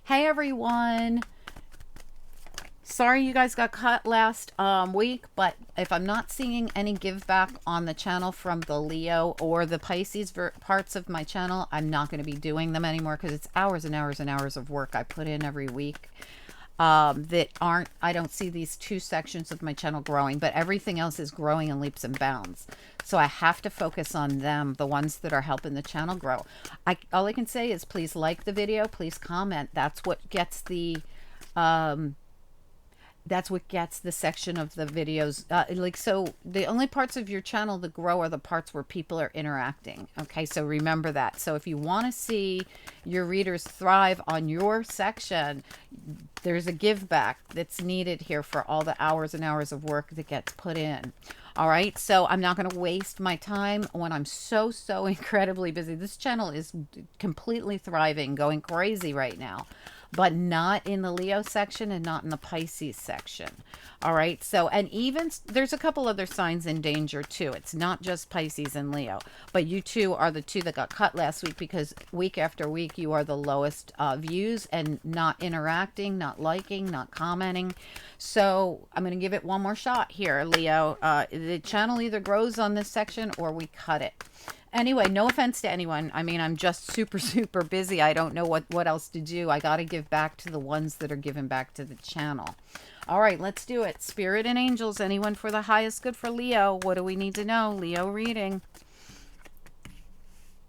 Hey everyone. Sorry you guys got cut last week, but if I'm not seeing any give back on the channel from the Leo or the Pisces parts of my channel, I'm not going to be doing them anymore because it's hours and hours and hours of work I put in every week. That aren't, I don't see these two sections of my channel growing, but everything else is growing in leaps and bounds. So I have to focus on them, the ones that are helping the channel grow. All I can say is please like the video, please comment. Um, that's what gets the section of the videos, so the only parts of your channel that grow are the parts where people are interacting. Okay, so remember that. So if you want to see your readers thrive on your section, there's a give back that's needed here for all the hours and hours of work that gets put in. All right, so I'm not going to waste my time when I'm so incredibly busy. This channel is completely thriving, going crazy right now, but not in the Leo section and not in the Pisces section. All right. So, and even there's a couple other signs in danger too. It's not just Pisces and Leo, but you two are the two that got cut last week because week after week you are the lowest views and not interacting, not liking, not commenting. So I'm going to give it one more shot here, Leo. The channel either grows on this section or we cut it. Anyway, no offense to anyone. I mean, I'm just super busy. I don't know what else to do. I got to give back to the ones that are giving back to the channel. All right, let's do it. Spirit and angels, anyone for the highest good for Leo? What do we need to know? Leo reading.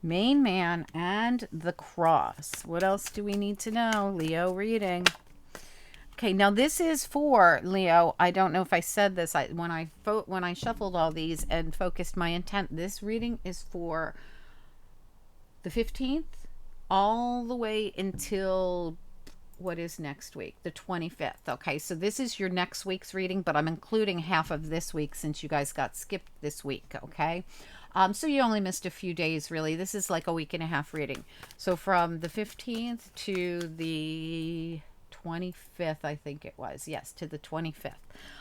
Main man and the cross. What else do we need to know? Leo reading. Okay, now this is for Leo. I don't know if I said this when I shuffled all these and focused my intent. This reading is for the 15th all the way until what is next week, the 25th. Okay, so this is your next week's reading, but I'm including half of this week since you guys got skipped this week. Okay, so you only missed a few days really. This is like a week and a half reading. So from the 15th to the 25th, I think it was. Yes, to the 25th.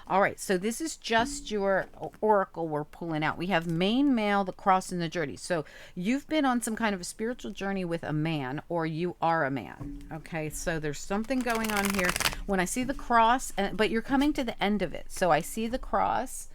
All right, so this is just your oracle we're pulling out. We have main male, the cross, and the journey. So you've been on some kind of a spiritual journey with a man, or you are a man. Okay, so there's something going on here. When I see the cross, but you're coming to the end of it. So I see the cross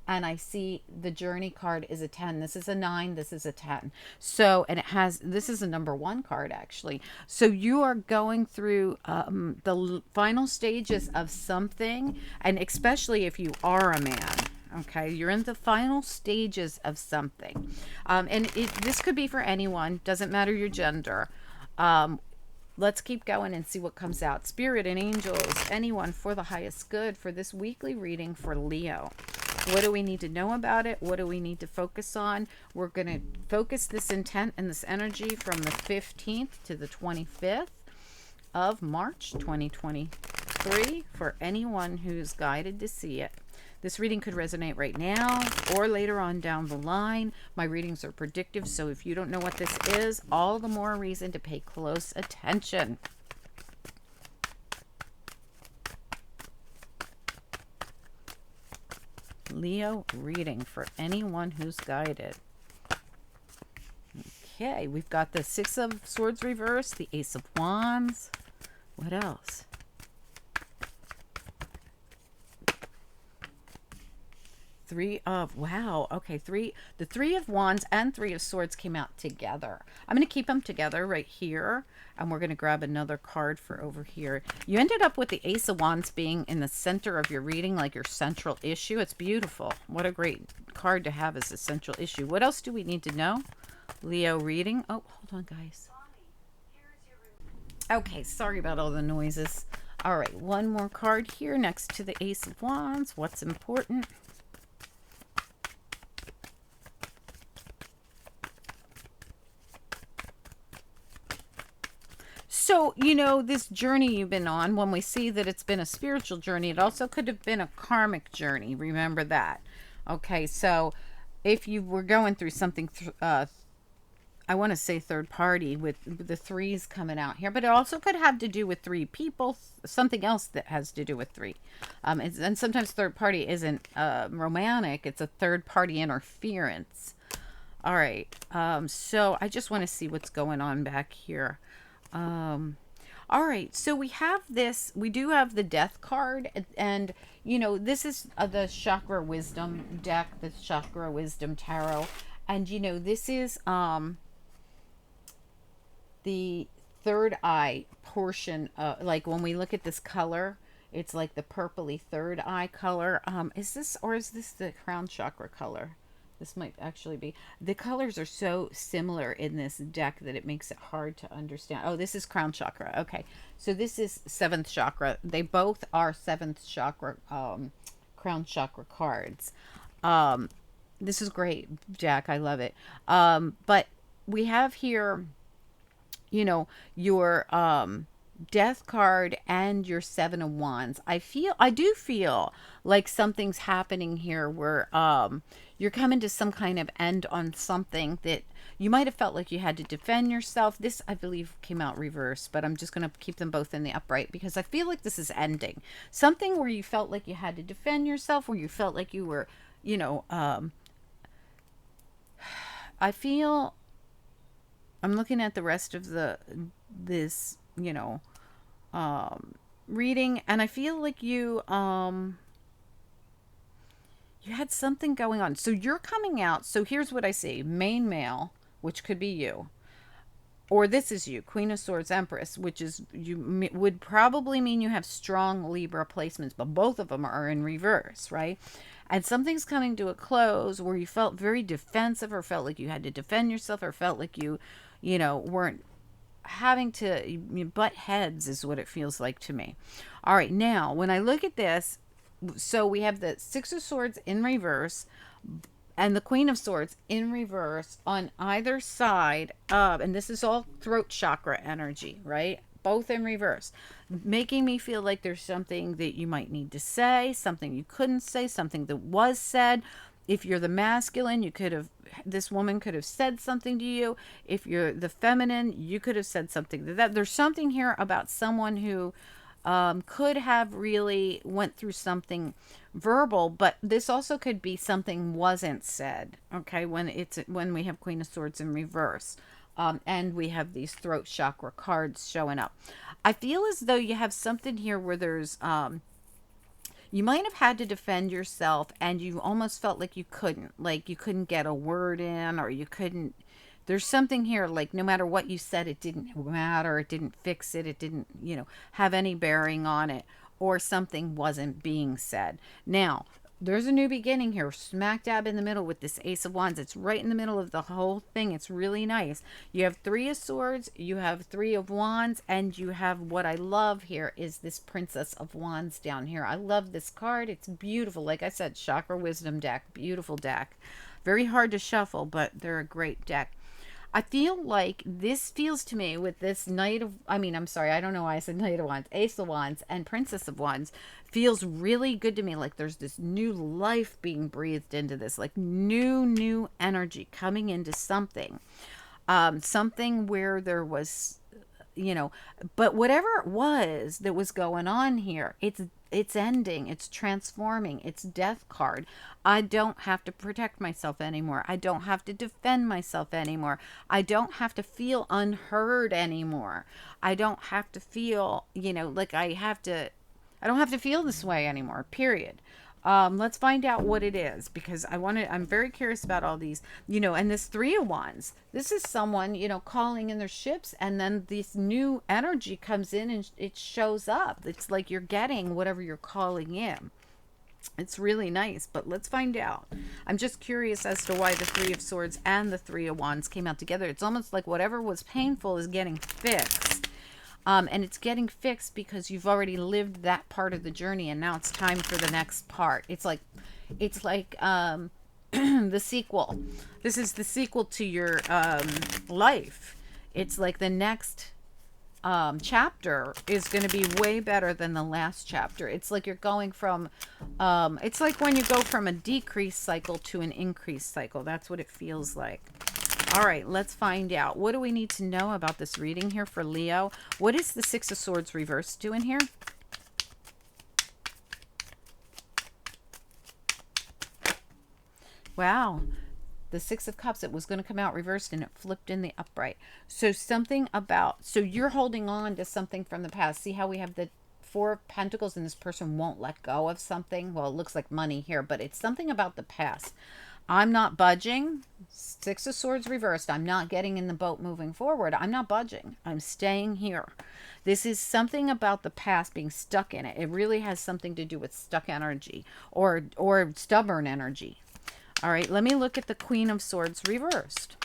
and I see the journey card is a 10. This is a 9. This is a 10. So, and it has, this is a number 1 card actually. So you are going through the final stages of something, and especially if you are a man. Okay, you're in the final stages of something. This could be for anyone, doesn't matter your gender. Let's keep going and see what comes out. Spirit and angels, anyone for the highest good for this weekly reading for Leo. What do we need to know about it? What do we need to focus on? We're going to focus this intent and this energy from the 15th to the 25th of March 2023 for anyone who's guided to see it. This reading could resonate right now or later on down the line. My readings are predictive, so if you don't know what this is, all the more reason to pay close attention. Leo reading for anyone who's guided. Okay, we've got the 6 of Swords reversed, the Ace of Wands. What else? The 3 of Wands and 3 of Swords came out together. I'm going to keep them together right here, and we're going to grab another card for over here. You ended up with the Ace of Wands being in the center of your reading, like your central issue. It's beautiful. What a great card to have as a central issue. What else do we need to know? Leo reading. Oh, hold on, guys. Okay, sorry about all the noises. All right, one more card here next to the Ace of Wands. What's important? So, you know, this journey you've been on, when we see that it's been a spiritual journey, it also could have been a karmic journey. Remember that. Okay, so if you were going through something, I want to say third party with the 3s coming out here, but it also could have to do with 3 people, something else that has to do with 3. And sometimes third party isn't romantic, it's a third party interference. All right, so I just want to see what's going on back here. All right, so we do have the death card, and this is the chakra wisdom deck, the chakra wisdom tarot. And this is the third eye portion, like when we look at this color, it's like the purpley third eye color. Is this the crown chakra color? This might actually be. The colors are so similar in this deck that it makes it hard to understand. Oh, this is crown chakra. Okay. So this is seventh chakra. They both are seventh chakra, crown chakra cards. Um, this is great, Jack. I love it. But we have here, your death card and your seven of wands. I do feel like something's happening here where you're coming to some kind of end on something that you might have felt like you had to defend yourself. This, I believe, came out reversed, but I'm just going to keep them both in the upright because I feel like this is ending. Something where you felt like you had to defend yourself, where you felt like you were, I feel I'm looking at the rest of this, reading, and I feel like you had something going on. So you're coming out. So here's what I see: main male, which could be you, or this is you, Queen of Swords, Empress, which is would probably mean you have strong Libra placements, but both of them are in reverse, right? And something's coming to a close where you felt very defensive, or felt like you had to defend yourself, or felt like you weren't having to butt heads, is what it feels like to me. All right, now when I look at this, so we have the Six of Swords in reverse and the Queen of Swords in reverse on either side of, and this is all throat chakra energy, right? Both in reverse, making me feel like there's something that you might need to say, something you couldn't say, something that was said. If you're the masculine, this woman could have said something to you. If you're the feminine, you could have said something to that. There's something here about someone who could have really went through something verbal, but this also could be something wasn't said. Okay, when we have Queen of Swords in reverse, and we have these throat chakra cards showing up. I feel as though you have something here where there's you might have had to defend yourself, and you almost felt like you couldn't get a word in, or you couldn't. There's something here like no matter what you said, it didn't matter, it didn't fix it, it didn't, have any bearing on it, or something wasn't being said. Now, there's a new beginning here, smack dab in the middle with this Ace of Wands. It's right in the middle of the whole thing. It's really nice. You have Three of Swords, you have Three of Wands, and you have, what I love here is this Princess of Wands down here. I love this card. It's beautiful. Like I said, Chakra Wisdom deck. Beautiful deck. Very hard to shuffle, but they're a great deck. I feel like this feels to me with this I'm sorry, I don't know why I said Knight of Wands, Ace of Wands, and Princess of Wands feels really good to me. Like there's this new life being breathed into this, like new energy coming into something. Something where there was, but whatever it was that was going on here, it's ending, it's transforming, it's death card. I don't have to protect myself anymore. I don't have to defend myself anymore. I don't have to feel unheard anymore. I don't have to feel, like I don't have to feel this way anymore, period. Let's find out what it is, because I'm very curious about all these, and this Three of Wands, this is someone, calling in their ships, and then this new energy comes in and it shows up. It's like you're getting whatever you're calling in. It's really nice, but let's find out. I'm just curious as to why the Three of Swords and the Three of Wands came out together. It's almost like whatever was painful is getting fixed. And it's getting fixed because you've already lived that part of the journey, and now it's time for the next part. It's like the sequel. This is the sequel to your life. It's like the next chapter is going to be way better than the last chapter. It's like you're going from it's like when you go from a decrease cycle to an increase cycle. That's what it feels like. All right, let's find out. What do we need to know about this reading here for Leo? What is the Six of Swords reverse doing here? Wow. The Six of Cups, it was going to come out reversed and it flipped in the upright. So something about, so you're holding on to something from the past. See how we have the Four of Pentacles and this person won't let go of something? Well, it looks like money here, but it's something about the past. I'm not budging. Six of Swords reversed. I'm not getting in the boat moving forward. I'm not budging. I'm staying here. This is something about the past being stuck in it. It really has something to do with stuck energy or stubborn energy. All right, let me look at the Queen of Swords reversed.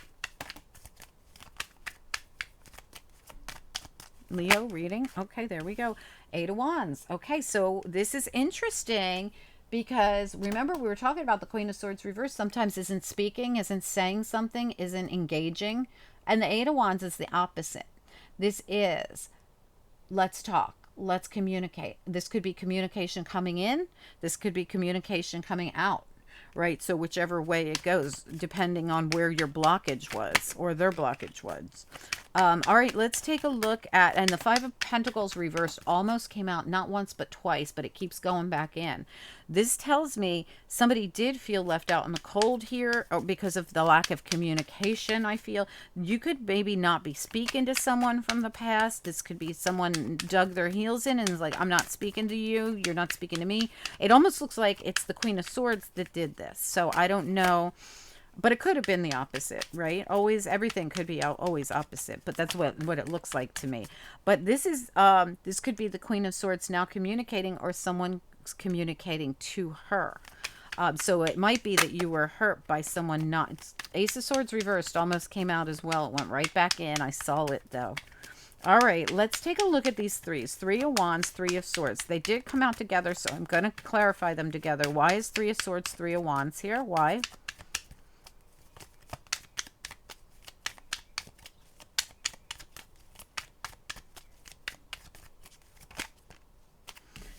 Leo reading. Okay, there we go. Eight of Wands. Okay, so this is interesting because remember we were talking about the Queen of Swords reversed sometimes isn't speaking, isn't saying something, isn't engaging. And the Eight of Wands is the opposite. This is, let's talk. Let's communicate. This could be communication coming in. This could be communication coming out. Right? So whichever way it goes, depending on where your blockage was or their blockage was. All right, let's take a look at, and the Five of Pentacles reversed almost came out not once but twice, but it keeps going back in. This tells me somebody did feel left out in the cold here or because of the lack of communication, I feel. You could maybe not be speaking to someone from the past. This could be someone dug their heels in and is like, I'm not speaking to you. You're not speaking to me. It almost looks like it's the Queen of Swords that did this. So I don't know. But it could have been the opposite, right? Always, everything could be always opposite, but that's what it looks like to me. But this is, this could be the Queen of Swords now communicating or someone communicating to her. So it might be that you were hurt by someone not. Ace of Swords reversed almost came out as well. It went right back in. I saw it though. All right, let's take a look at these threes. Three of Wands, Three of Swords. They did come out together, so I'm going to clarify them together. Why is Three of Swords, Three of Wands here? Why?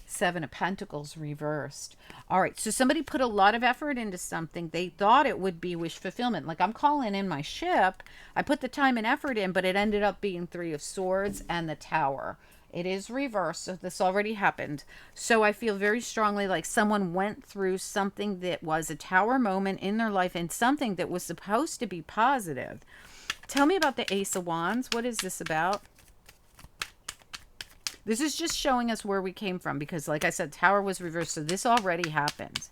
Seven of Pentacles reversed. All right, so somebody put a lot of effort into something. They thought it would be wish fulfillment. Like I'm calling in my ship. I put the time and effort in, but it ended up being Three of Swords and the Tower. It is reversed, so this already happened. So I feel very strongly like someone went through something that was a Tower moment in their life and something that was supposed to be positive. Tell me about the Ace of Wands. What is this about? This is just showing us where we came from because, like I said, Tower was reversed, so this already happened.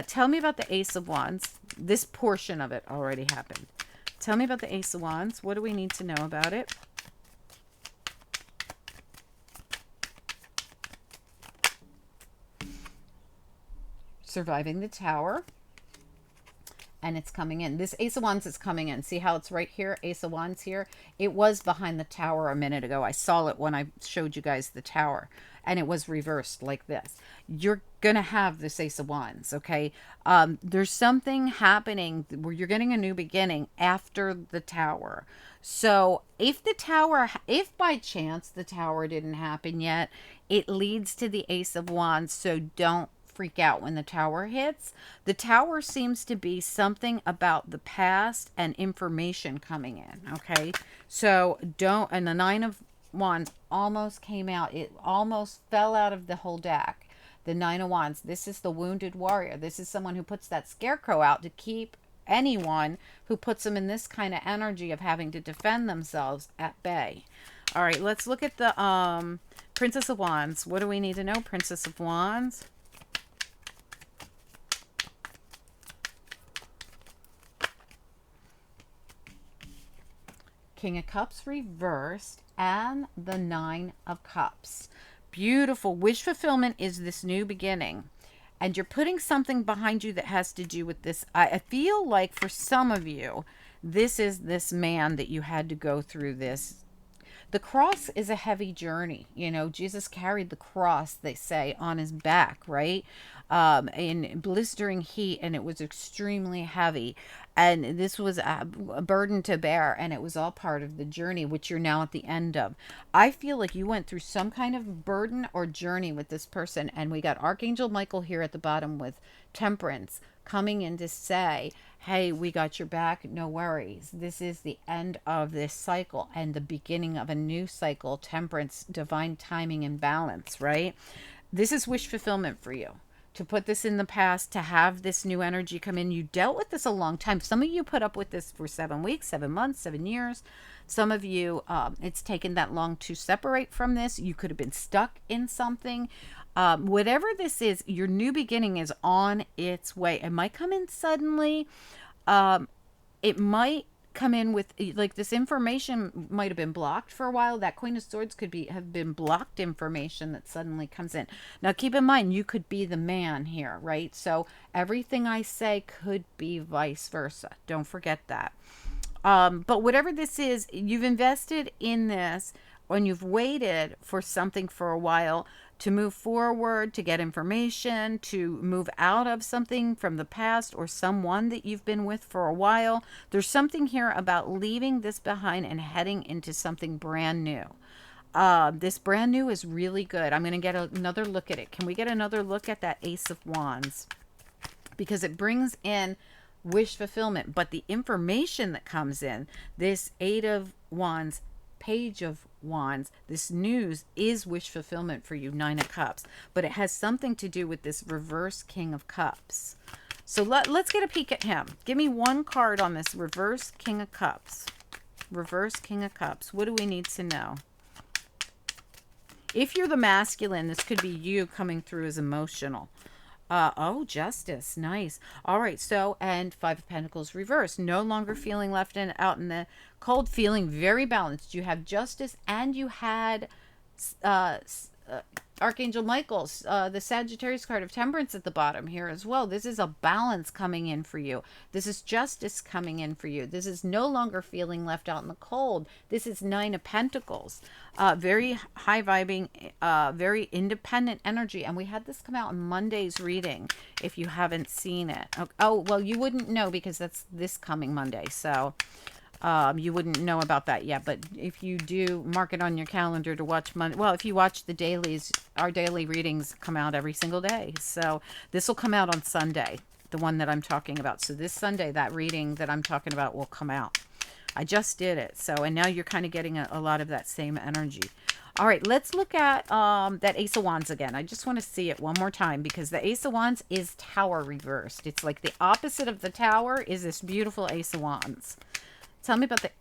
Tell me about the Ace of Wands. This portion of it already happened. Tell me about the Ace of Wands. What do we need to know about it? Surviving the Tower. And it's coming in. This Ace of Wands is coming in. See how it's right here? Ace of Wands here. It was behind the Tower a minute ago. I saw it when I showed you guys the Tower. And it was reversed like this. You're going to have this Ace of Wands, okay? There's something happening where you're getting a new beginning after the Tower. So if by chance the Tower didn't happen yet, it leads to the Ace of Wands. So don't freak out when the Tower hits. The Tower seems to be something about the past and information coming in, okay? So don't, and the Nine of Wands almost came out. It almost fell out of the whole deck. The Nine of Wands, this is the wounded warrior. This is someone who puts that scarecrow out to keep anyone who puts them in this kind of energy of having to defend themselves at bay. All right, let's look at the Princess of Wands. What do we need to know, Princess of Wands? King of Cups reversed and the Nine of Cups. Beautiful. Wish fulfillment is this new beginning. And you're putting something behind you that has to do with this. I feel like for some of you, this is this man that you had to go through this. The cross is a heavy journey. You know, Jesus carried the cross, they say, on his back, right? In blistering heat, and it was extremely heavy. And this was a burden to bear, and it was all part of the journey, which you're now at the end of. I feel like you went through some kind of burden or journey with this person, and we got Archangel Michael here at the bottom with Temperance coming in to say, hey, we got your back, no worries. This is the end of this cycle and the beginning of a new cycle. Temperance, divine timing and balance, right? This is wish fulfillment for you. to put this in the past, to have this new energy come in. You dealt with this a long time. Some of you put up with this for 7 weeks, 7 months, 7 years. Some of you, it's taken that long to separate from this. You could have been stuck in something. Whatever this is, your new beginning is on its way. It might come in suddenly. It might come in with, like, this information might have been blocked for a while. That Queen of Swords could be have been blocked information that suddenly comes in. Now keep in mind, you could be the man here, right? So everything I say could be vice versa. Don't forget that. But whatever this is, you've invested in this, and you've waited for something for a while to move forward, to get information, to move out of something from the past or someone that you've been with for a while. There's something here about leaving this behind and heading into something brand new. This brand new is really good. I'm going to get another look at it. Can we get another look at that Ace of Wands? Because it brings in wish fulfillment, but the information that comes in, this Eight of Wands, Page of Wands, this news is wish fulfillment for you, Nine of Cups, but it has something to do with this reverse King of Cups. So let's get a peek at him. Give me one card on this reverse King of Cups. Reverse King of Cups. What do we need to know? If you're the masculine, this could be you coming through as emotional. Oh, Justice. Nice. All right. So, and Five of Pentacles reversed. No longer feeling left out in the cold, feeling very balanced. You have Justice, and you had Archangel Michael's, the Sagittarius card of Temperance at the bottom here as well. This is a balance coming in for you. This is justice coming in for you. This is no longer feeling left out in the cold. This is Nine of Pentacles. Very high vibing, very independent energy. And we had this come out in Monday's reading if you haven't seen it. Oh, well, you wouldn't know because that's this coming Monday. So you wouldn't know about that yet, but if you do, mark it on your calendar to watch Monday. Well, if you watch the dailies, our daily readings come out every single day. So this will come out on Sunday, the one that I'm talking about. So this Sunday, that reading that I'm talking about will come out. I just did it. So, and now you're kind of getting a lot of that same energy. All right, let's look at that Ace of Wands again. I just want to see it one more time because the Ace of Wands is Tower reversed. It's like the opposite of the Tower is this beautiful Ace of Wands. Tell me about the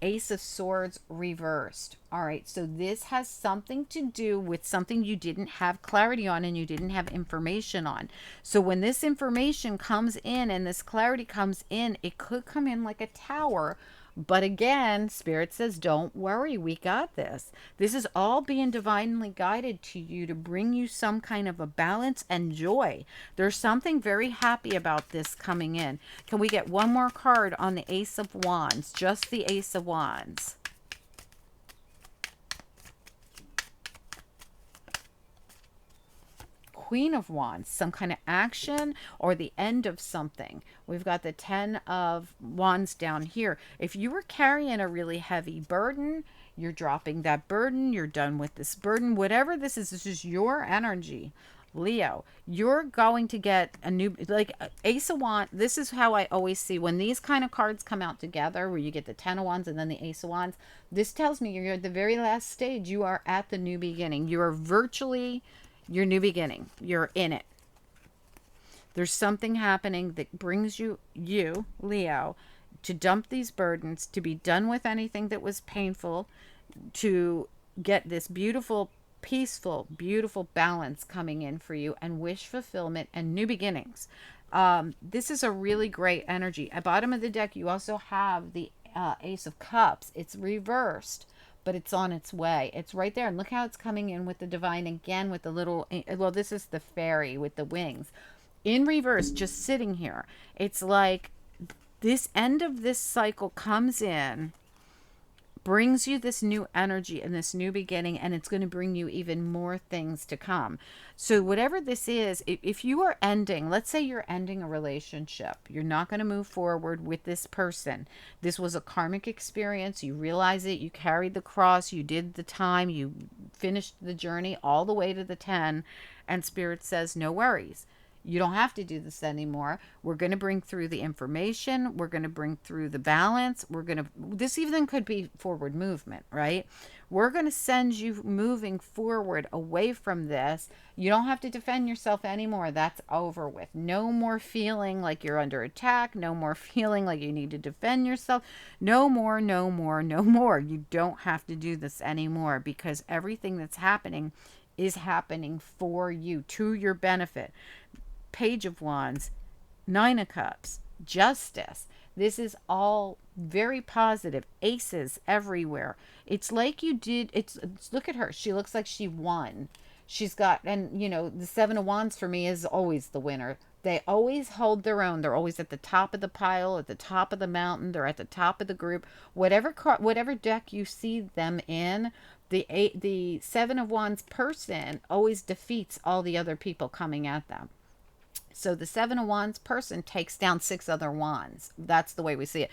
Ace of Swords reversed. All right, so this has something to do with something you didn't have clarity on and you didn't have information on. So when this information comes in and this clarity comes in, it could come in like a tower. But again, Spirit says, don't worry, we got this. This is all being divinely guided to you to bring you some kind of a balance and joy. There's something very happy about this coming in. Can we get one more card on the Ace of Wands? Just the Ace of Wands. Queen of Wands, some kind of action or the end of something. We've got the Ten of Wands down here. If you were carrying a really heavy burden, you're dropping that burden. You're done with this burden. Whatever this is your energy. Leo, you're going to get a new, like Ace of Wands. This is how I always see when these kind of cards come out together, where you get the Ten of Wands and then the Ace of Wands. This tells me you're at the very last stage. You are at the new beginning. You are virtually your new beginning. You're in it. There's something happening that brings you, Leo, to dump these burdens, to be done with anything that was painful, to get this beautiful, peaceful, beautiful balance coming in for you, and wish fulfillment and new beginnings. This is a really great energy. At bottom of the deck, you also have the Ace of Cups. It's reversed, but it's on its way. It's right there. And look how it's coming in with the divine again, with the little, well, this is the fairy with the wings in reverse, just sitting here. It's like this end of this cycle comes in, brings you this new energy and this new beginning, and it's going to bring you even more things to come. So whatever this is, if you are ending, let's say you're ending a relationship, you're not going to move forward with this person. This was a karmic experience. You realize it. You carried the cross. You did the time. You finished the journey all the way to the 10. And Spirit says, no worries. You don't have to do this anymore. We're going to bring through the information. We're going to bring through the balance. This even could be forward movement, right? We're going to send you moving forward away from this. You don't have to defend yourself anymore. That's over with. No more feeling like you're under attack. No more feeling like you need to defend yourself. No more, no more, no more. You don't have to do this anymore, because everything that's happening is happening for you, to your benefit. Page of Wands, Nine of Cups, Justice. This is all very positive. Aces everywhere. It's like you did. Look at her. She looks like she won. She's got, and you know, the Seven of Wands for me is always the winner. They always hold their own. They're always at the top of the pile, at the top of the mountain. They're at the top of the group. Whatever deck you see them in, the Seven of Wands person always defeats all the other people coming at them. So the Seven of Wands person takes down six other wands. That's the way we see it.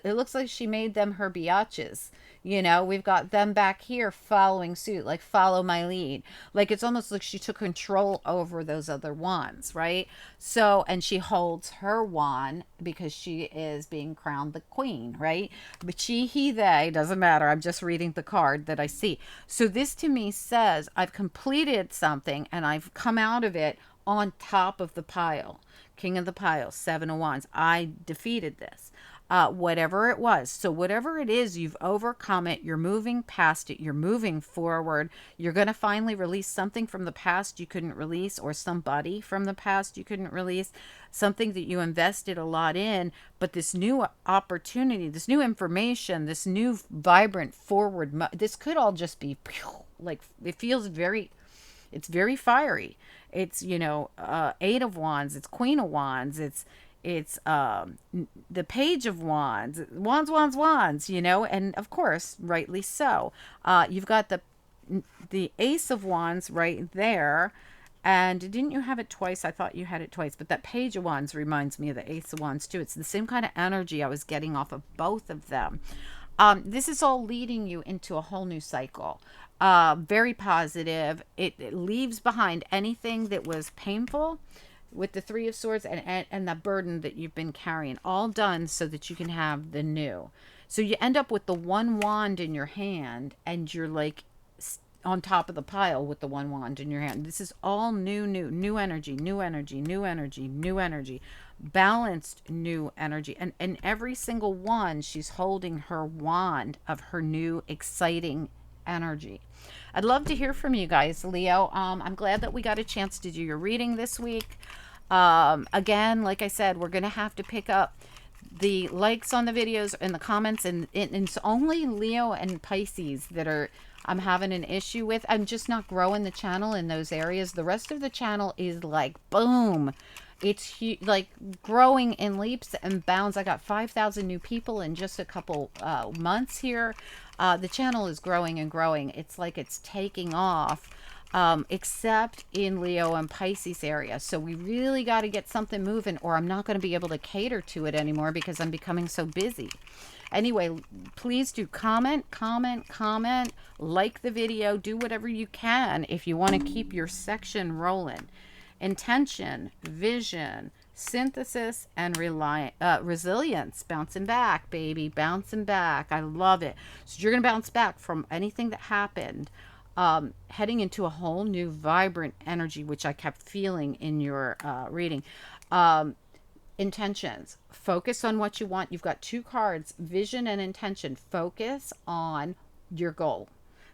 It looks like she made them her biatches. You know, we've got them back here following suit, like follow my lead. Like it's almost like she took control over those other wands, right? So, and she holds her wand because she is being crowned the queen, right? But she, he, they, doesn't matter. I'm just reading the card that I see. So this to me says I've completed something and I've come out of it on top of the pile. King of the pile, Seven of Wands. I defeated this. Whatever it was. So whatever it is, you've overcome it. You're moving past it. You're moving forward. You're going to finally release something from the past you couldn't release, or somebody from the past you couldn't release, something that you invested a lot in. But this new opportunity, this new information, this new vibrant forward, this could all just be like, it feels very, it's very fiery. It's, you know, Eight of Wands. It's Queen of Wands. It's the Page of Wands. Wands, wands, wands. You know, and of course, rightly so. You've got the Ace of Wands right there. And didn't you have it twice? I thought you had it twice. But that Page of Wands reminds me of the Ace of Wands too. It's the same kind of energy I was getting off of both of them. This is all leading you into a whole new cycle. Very positive. It leaves behind anything that was painful with the Three of Swords, and the burden that you've been carrying, all done so that you can have the new. So you end up with the one wand in your hand, and you're like on top of the pile with the one wand in your hand. This is all new energy, new energy, new energy, new energy, balanced new energy. And every single one, she's holding her wand of her new exciting energy. I'd love to hear from you guys, Leo. I'm glad that we got a chance to do your reading this week. Again, like I said, we're going to have to pick up the likes on the videos and the comments, and it's only Leo and Pisces that are I'm having an issue with. I'm just not growing the channel in those areas. The rest of the channel is like boom. It's like growing in leaps and bounds. I got 5,000 new people in just a couple months here. The channel is growing and growing. It's like it's taking off, except in Leo and Pisces area. So we really got to get something moving, or I'm not going to be able to cater to it anymore because I'm becoming so busy. Anyway, please do comment, like the video, do whatever you can if you want to keep your section rolling. Intention, vision, synthesis, and resilience. Bouncing back, baby, bouncing back. I love it. So you're going to bounce back from anything that happened, heading into a whole new vibrant energy, which I kept feeling in your reading. Intentions. Focus on what you want. You've got two cards, vision and intention. Focus on your goal,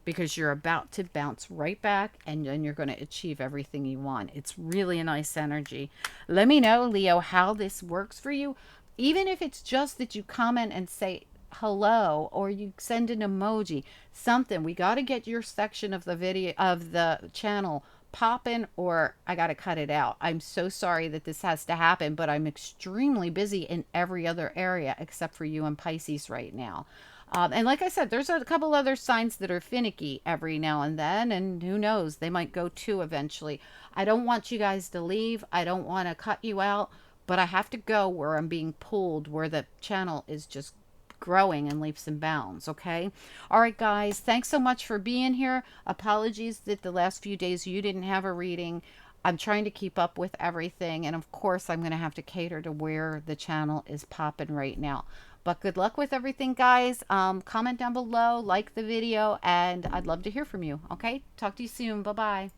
because you're about to bounce right back, and then you're going to achieve everything you want. It's really a nice energy. Let me know, Leo, how this works for you. Even if it's just that you comment and say hello, or you send an emoji, something. We got to get your section of the video, of the channel, popping, or I got to cut it out. I'm so sorry that this has to happen, but I'm extremely busy in every other area except for you and Pisces right now. And like I said, there's a couple other signs that are finicky every now and then, and who knows, they might go too eventually. I don't want you guys to leave. I don't want to cut you out, but I have to go where I'm being pulled, where the channel is just growing in leaps and bounds. Okay. All right, guys, thanks so much for being here. Apologies that the last few days you didn't have a reading. I'm trying to keep up with everything. And of course, I'm going to have to cater to where the channel is popping right now. But good luck with everything, guys. Comment down below, like the video, and I'd love to hear from you. Okay? Talk to you soon. Bye-bye.